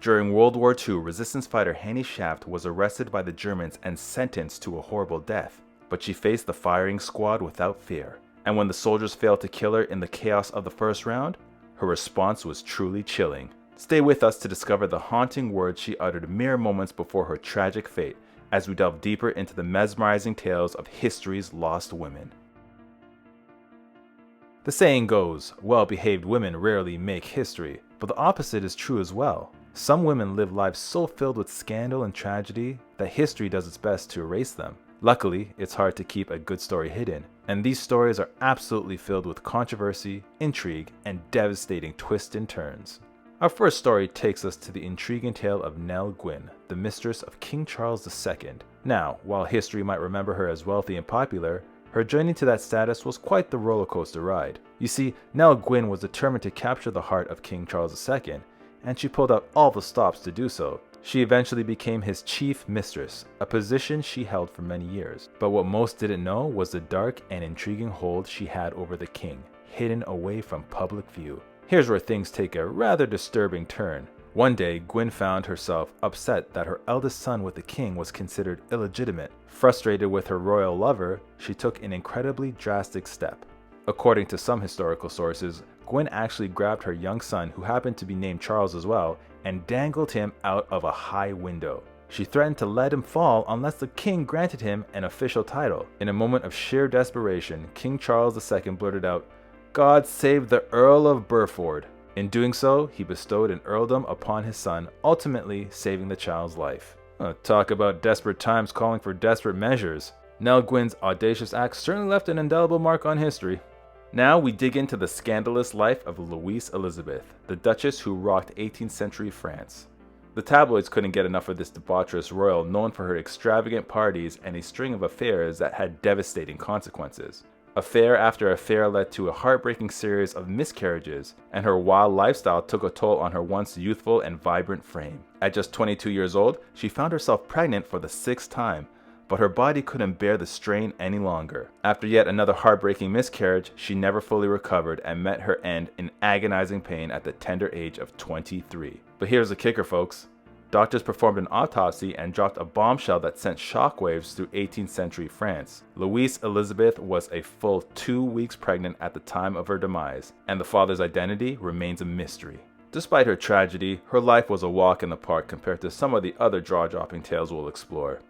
During World War II, resistance fighter Hanny Sha was arrested by the Germans and sentenced to a horrible death, but she faced the firing squad without fear. And when the soldiers failed to kill her in the chaos of the first round, her response was truly chilling. Stay with us to discover the haunting words she uttered mere moments before her tragic fate, as we delve deeper into the mesmerizing tales of history's lost women. The saying goes, well-behaved women rarely make history, but the opposite is true as well. Some women live lives so filled with scandal and tragedy that history does its best to erase them. Luckily, it's hard to keep a good story hidden, and these stories are absolutely filled with controversy, intrigue, and devastating twists and turns. Our first story takes us to the intriguing tale of Nell Gwynn, the mistress of King Charles II. Now, while history might remember her as wealthy and popular, her journey to that status was quite the roller coaster ride. You see, Nell Gwynn was determined to capture the heart of King Charles II, and she pulled out all the stops to do so. She eventually became his chief mistress, a position she held for many years. But what most didn't know was the dark and intriguing hold she had over the king, hidden away from public view. Here's where things take a rather disturbing turn. One day, Gwynn found herself upset that her eldest son with the king was considered illegitimate. Frustrated with her royal lover, she took an incredibly drastic step. According to some historical sources, Gwynn actually grabbed her young son, who happened to be named Charles as well, and dangled him out of a high window. She threatened to let him fall unless the king granted him an official title. In a moment of sheer desperation, King Charles II blurted out, "God save the Earl of Burford." In doing so, he bestowed an earldom upon his son, ultimately saving the child's life. Talk about desperate times calling for desperate measures. Nell Gwynn's audacious act certainly left an indelible mark on history. Now we dig into the scandalous life of Louise Elizabeth, the Duchess who rocked 18th century France. The tabloids couldn't get enough of this debaucherous royal, known for her extravagant parties and a string of affairs that had devastating consequences. Affair after affair led to a heartbreaking series of miscarriages, and her wild lifestyle took a toll on her once youthful and vibrant frame. At just 22 years old, she found herself pregnant for the 6th time, but her body couldn't bear the strain any longer. After yet another heartbreaking miscarriage, she never fully recovered and met her end in agonizing pain at the tender age of 23. But here's the kicker, folks. Doctors performed an autopsy and dropped a bombshell that sent shockwaves through 18th century France. Louise Elizabeth was a full 2 weeks pregnant at the time of her demise, and the father's identity remains a mystery. Despite her tragedy, her life was a walk in the park compared to some of the other jaw-dropping tales we'll explore.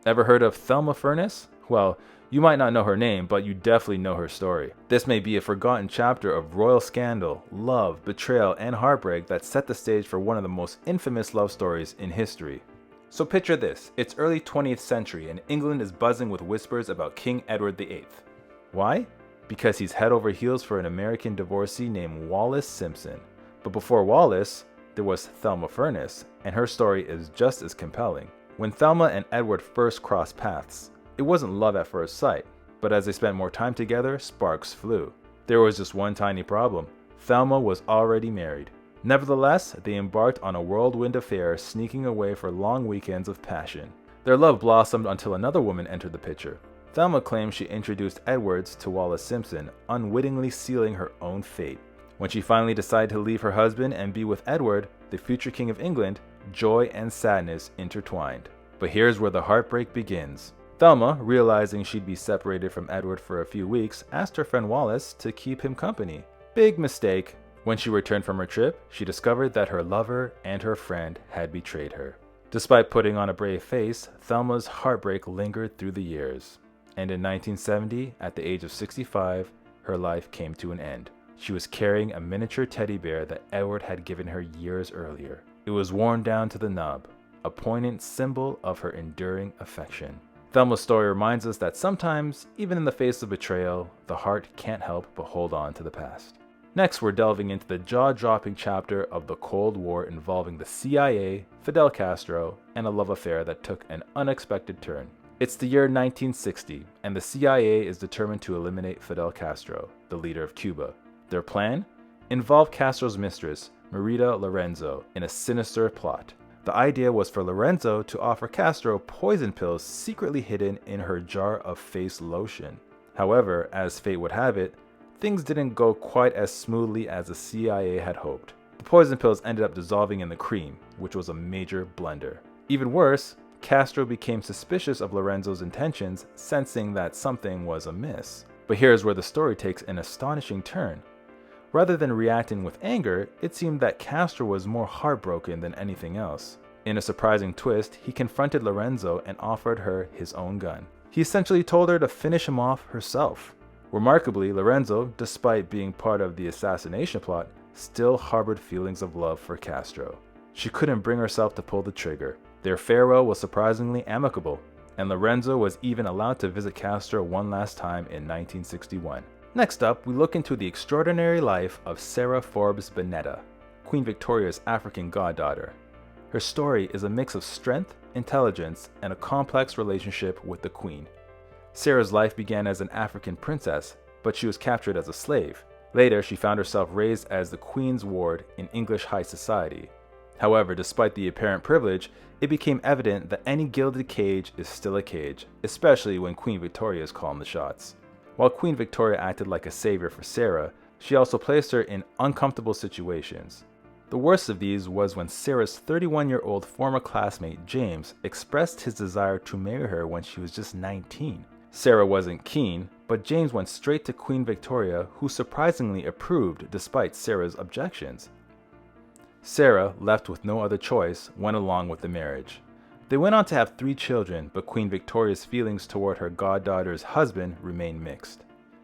Ever heard of Thelma Furnace? Well, you might not know her name, but you definitely know her story. This may be a forgotten chapter of royal scandal, love, betrayal, and heartbreak that set the stage for one of the most infamous love stories in history. So picture this, it's early 20th century and England is buzzing with whispers about King Edward VIII. Why? Because he's head over heels for an American divorcee named Wallis Simpson. But before Wallis, there was Thelma Furnace, and her story is just as compelling. When Thelma and Edward first crossed paths, it wasn't love at first sight, but as they spent more time together, sparks flew. There was just one tiny problem. Thelma was already married. Nevertheless, they embarked on a whirlwind affair, sneaking away for long weekends of passion. Their love blossomed until another woman entered the picture. Thelma claimed she introduced Edwards to Wallis Simpson, unwittingly sealing her own fate. When she finally decided to leave her husband and be with Edward, the future King of England, joy and sadness intertwined. But here's where the heartbreak begins. Thelma, realizing she'd be separated from Edward for a few weeks, asked her friend Wallis to keep him company. Big mistake. When she returned from her trip, she discovered that her lover and her friend had betrayed her. Despite putting on a brave face, Thelma's heartbreak lingered through the years. And in 1970, at the age of 65, her life came to an end. She was carrying a miniature teddy bear that Edward had given her years earlier. It was worn down to the nub, a poignant symbol of her enduring affection. Thelma's story reminds us that sometimes, even in the face of betrayal, the heart can't help but hold on to the past. Next, we're delving into the jaw-dropping chapter of the Cold War involving the CIA, Fidel Castro, and a love affair that took an unexpected turn. It's the year 1960, and the CIA is determined to eliminate Fidel Castro, the leader of Cuba. Their plan? Involve Castros Mistress, Merida Lorenzo, in a sinister plot. The idea was for Lorenzo to offer Castro poison pills secretly hidden in her jar of face lotion. However, as fate would have it, things didn't go quite as smoothly as the CIA had hoped. The poison pills ended up dissolving in the cream, which was a major blunder. Even worse, Castro became suspicious of Lorenzo's intentions, sensing that something was amiss. But here's where the story takes an astonishing turn. Rather than reacting with anger, it seemed that Castro was more heartbroken than anything else. In a surprising twist, he confronted Lorenzo and offered her his own gun. He essentially told her to finish him off herself. Remarkably, Lorenzo, despite being part of the assassination plot, still harbored feelings of love for Castro. She couldn't bring herself to pull the trigger. Their farewell was surprisingly amicable, and Lorenzo was even allowed to visit Castro one last time in 1961. Next up, we look into the extraordinary life of Sarah Forbes Bonetta, Queen Victoria's African goddaughter. Her story is a mix of strength, intelligence, and a complex relationship with the Queen. Sarah's life began as an African princess, but she was captured as a slave. Later, she found herself raised as the Queen's ward in English high society. However, despite the apparent privilege, it became evident that any gilded cage is still a cage, especially when Queen Victoria is calling the shots. While Queen Victoria acted like a savior for Sarah, she also placed her in uncomfortable situations. The worst of these was when Sarah's 31-year-old former classmate James expressed his desire to marry her when she was just 19. Sarah wasn't keen, but James went straight to Queen Victoria, who surprisingly approved despite Sarah's objections. Sarah, left with no other choice, went along with the marriage. They went on to have 3 children, but Queen Victoria's feelings toward her goddaughter's husband remained mixed.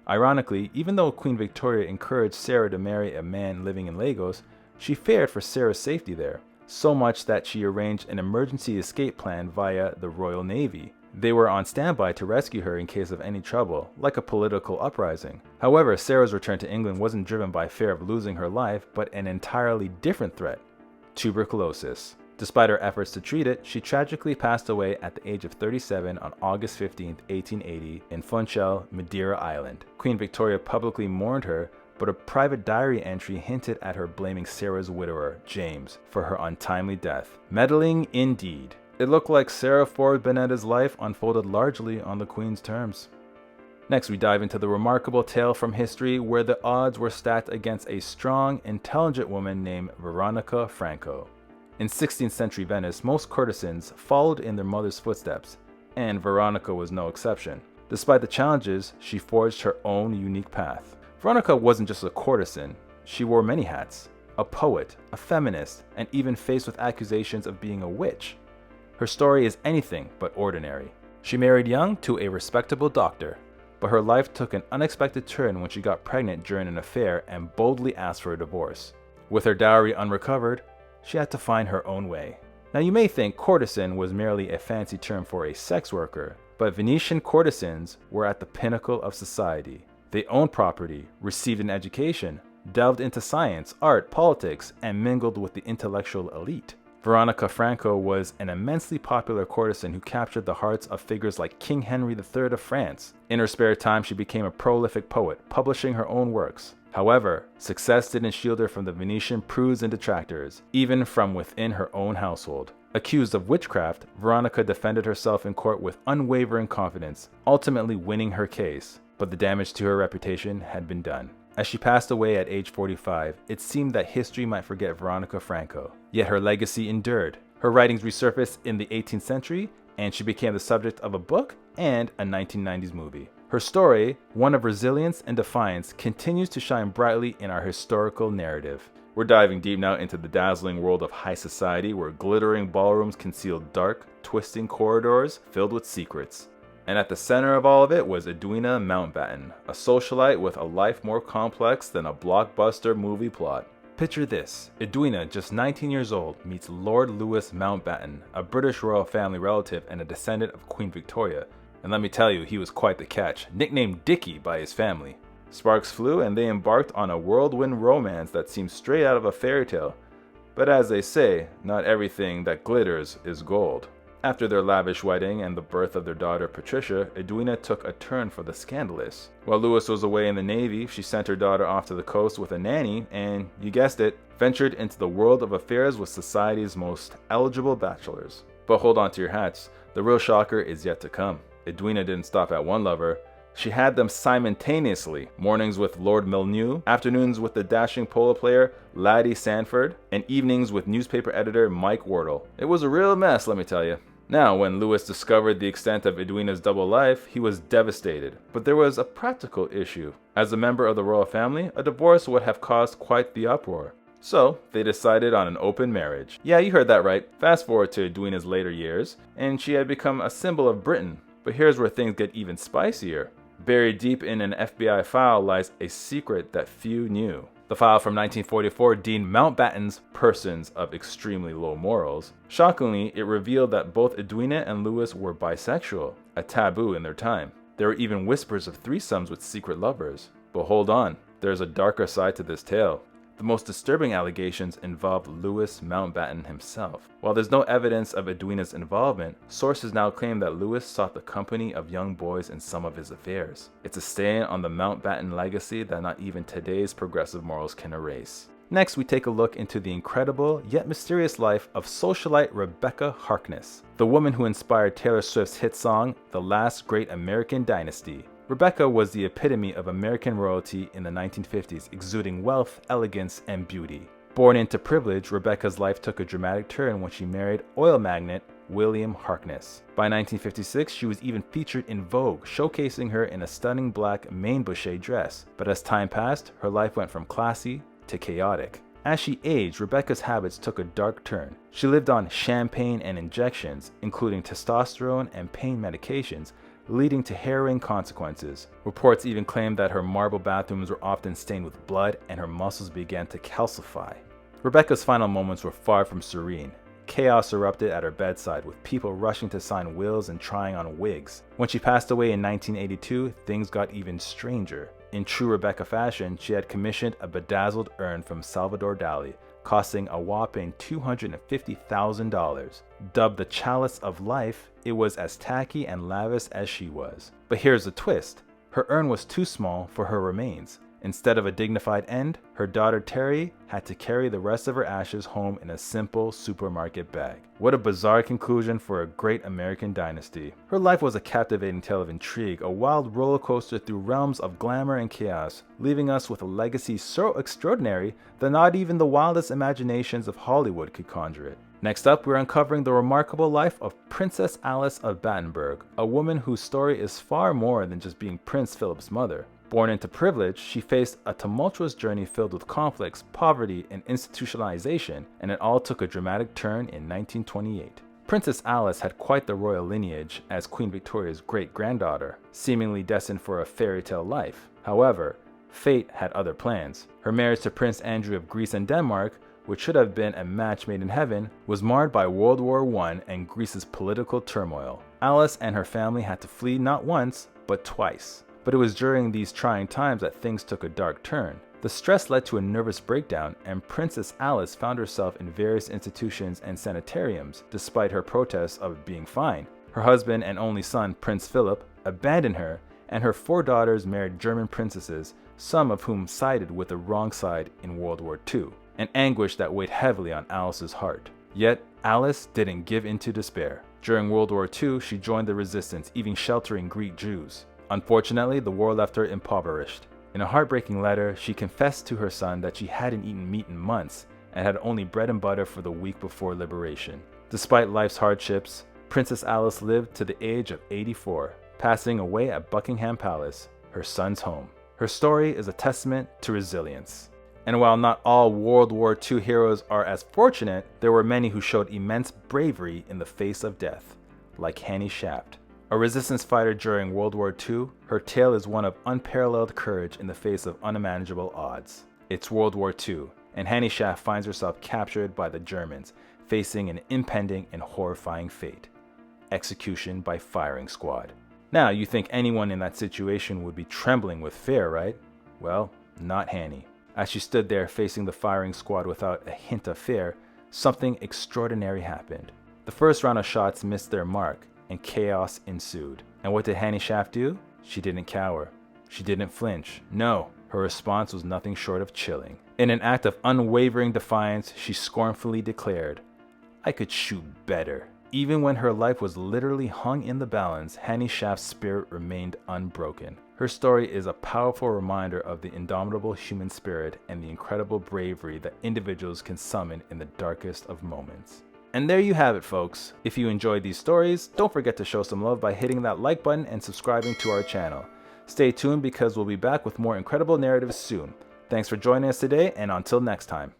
Ironically, even though Queen Victoria encouraged Sarah to marry a man living in Lagos, she feared for Sarah's safety there, so much that she arranged an emergency escape plan via the Royal Navy. They were on standby to rescue her in case of any trouble, like a political uprising. However, Sarah's return to England wasn't driven by fear of losing her life, but an entirely different threat: tuberculosis. Despite her efforts to treat it, she tragically passed away at the age of 37 on August 15, 1880, in Funchal, Madeira Island. Queen Victoria publicly mourned her, but a private diary entry hinted at her blaming Sarah's widower, James, for her untimely death. Meddling indeed. It looked like Sarah Forbes Bonetta's life unfolded largely on the Queen's terms. Next, we dive into the remarkable tale from history where the odds were stacked against a strong, intelligent woman named Veronica Franco. In 16th century Venice, most courtesans followed in their mother's footsteps, and Veronica was no exception. Despite the challenges, she forged her own unique path. Veronica wasn't just a courtesan, she wore many hats: a poet, a feminist, and even faced with accusations of being a witch. Her story is anything but ordinary. She married young to a respectable doctor, but her life took an unexpected turn when she got pregnant during an affair and boldly asked for a divorce. With her dowry unrecovered, she had to find her own way. Now you may think courtesan was merely a fancy term for a sex worker, but Venetian courtesans were at the pinnacle of society. They owned property, received an education, delved into science, art, politics, and mingled with the intellectual elite. Veronica Franco was an immensely popular courtesan who captured the hearts of figures like King Henry III of France. In her spare time, she became a prolific poet, publishing her own works. However, success didn't shield her from the Venetian prudes and detractors, even from within her own household. Accused of witchcraft, Veronica defended herself in court with unwavering confidence, ultimately winning her case. But the damage to her reputation had been done. As she passed away at age 45, it seemed that history might forget Veronica Franco. Yet her legacy endured. Her writings resurfaced in the 18th century, and she became the subject of a book and a 1990s movie. Her story, one of resilience and defiance, continues to shine brightly in our historical narrative. We're diving deep now into the dazzling world of high society, where glittering ballrooms conceal dark, twisting corridors filled with secrets. And at the center of all of it was Uina Mountbatten, a socialite with a life more complex than a blockbuster movie plot. Picture this: Uina, just 19 years old, meets Lord Louis Mountbatten, a British royal family relative and a descendant of Queen Victoria. And let me tell you, he was quite the catch, nicknamed Dickie by his family. Sparks flew and they embarked on a whirlwind romance that seemed straight out of a fairy tale. But as they say, not everything that glitters is gold. After their lavish wedding and the birth of their daughter Patricia, Uina took a turn for the scandalous. While Louis was away in the Navy, she sent her daughter off to the coast with a nanny and, you guessed it, ventured into the world of affairs with society's most eligible bachelors. But hold on to your hats, the real shocker is yet to come. Uina didn't stop at one lover. She had them simultaneously, mornings with Lord Milnew, afternoons with the dashing polo player Laddie Sanford, and evenings with newspaper editor Mike Wardle. It was a real mess, let me tell you. Now, when Louis discovered the extent of Edwina's double life, he was devastated. But there was a practical issue. As a member of the royal family, a divorce would have caused quite the uproar. So, they decided on an open marriage. Yeah, you heard that right. Fast forward to Edwina's later years, and she had become a symbol of Britain. But here's where things get even spicier. Buried deep in an FBI file lies a secret that few knew. The file from 1944 deemed Mountbatten's persons of extremely low morals. Shockingly, it revealed that both Edwina and Louis were bisexual, a taboo in their time. There were even whispers of threesomes with secret lovers. But hold on, there's a darker side to this tale. The most disturbing allegations involved Louis Mountbatten himself. While there's no evidence of Edwina's involvement, sources now claim that Louis sought the company of young boys in some of his affairs. It's a stain on the Mountbatten legacy that not even today's progressive morals can erase. Next, we take a look into the incredible yet mysterious life of socialite Rebecca Harkness, the woman who inspired Taylor Swift's hit song, The Last Great American Dynasty. Rebecca was the epitome of American royalty in the 1950s, exuding wealth, elegance, and beauty. Born into privilege, Rebecca's life took a dramatic turn when she married oil magnate William Harkness. By 1956, she was even featured in Vogue, showcasing her in a stunning black main-bouché dress. But as time passed, her life went from classy to chaotic. As she aged, Rebecca's habits took a dark turn. She lived on champagne and injections, including testosterone and pain medications, leading to harrowing consequences. Reports even claimed that her marble bathrooms were often stained with blood and her muscles began to calcify. Rebecca's final moments were far from serene. Chaos erupted at her bedside, with people rushing to sign wills and trying on wigs. When she passed away in 1982, things got even stranger. In true Rebecca fashion, she had commissioned a bedazzled urn from Salvador Dali, costing a whopping $250,000. Dubbed the Chalice of Life, it was as tacky and lavish as she was. But here's the twist. Her urn was too small for her remains. Instead of a dignified end, her daughter Terry had to carry the rest of her ashes home in a simple supermarket bag. What a bizarre conclusion for a great American dynasty. Her life was a captivating tale of intrigue, a wild roller coaster through realms of glamour and chaos, leaving us with a legacy so extraordinary that not even the wildest imaginations of Hollywood could conjure it. Next up, we're uncovering the remarkable life of Princess Alice of Battenberg, a woman whose story is far more than just being Prince Philip's mother. Born into privilege, she faced a tumultuous journey filled with conflicts, poverty, and institutionalization, and it all took a dramatic turn in 1928. Princess Alice had quite the royal lineage as Queen Victoria's great-granddaughter, seemingly destined for a fairy tale life. However, fate had other plans. Her marriage to Prince Andrew of Greece and Denmark, which should have been a match made in heaven, was marred by World War I and Greece's political turmoil. Alice and her family had to flee not once, but twice. But it was during these trying times that things took a dark turn. The stress led to a nervous breakdown, and Princess Alice found herself in various institutions and sanitariums, despite her protests of being fine. Her husband and only son, Prince Philip, abandoned her, and her 4 daughters married German princesses, some of whom sided with the wrong side in World War II, an anguish that weighed heavily on Alice's heart. Yet, Alice didn't give in to despair. During World War II, she joined the resistance, even sheltering Greek Jews. Unfortunately, the war left her impoverished. In a heartbreaking letter, she confessed to her son that she hadn't eaten meat in months and had only bread and butter for the week before liberation. Despite life's hardships, Princess Alice lived to the age of 84, passing away at Buckingham Palace, her son's home. Her story is a testament to resilience. And while not all World War II heroes are as fortunate, there were many who showed immense bravery in the face of death, like Hanny Sha. A resistance fighter during World War II, her tale is one of unparalleled courage in the face of unmanageable odds. It's World War II, and Hanny Sha finds herself captured by the Germans, facing an impending and horrifying fate: execution by firing squad. Now, you think anyone in that situation would be trembling with fear, right? Well, not Hanny. As she stood there facing the firing squad without a hint of fear, something extraordinary happened. The first round of shots missed their mark, and chaos ensued. And what did Hanny Sha do? She didn't cower. She didn't flinch. No, her response was nothing short of chilling. In an act of unwavering defiance, she scornfully declared, "I could shoot better." Even when her life was literally hung in the balance, Hanny Sha's spirit remained unbroken. Her story is a powerful reminder of the indomitable human spirit and the incredible bravery that individuals can summon in the darkest of moments. And there you have it, folks. If you enjoyed these stories, don't forget to show some love by hitting that like button and subscribing to our channel. Stay tuned because we'll be back with more incredible narratives soon. Thanks for joining us today, and until next time.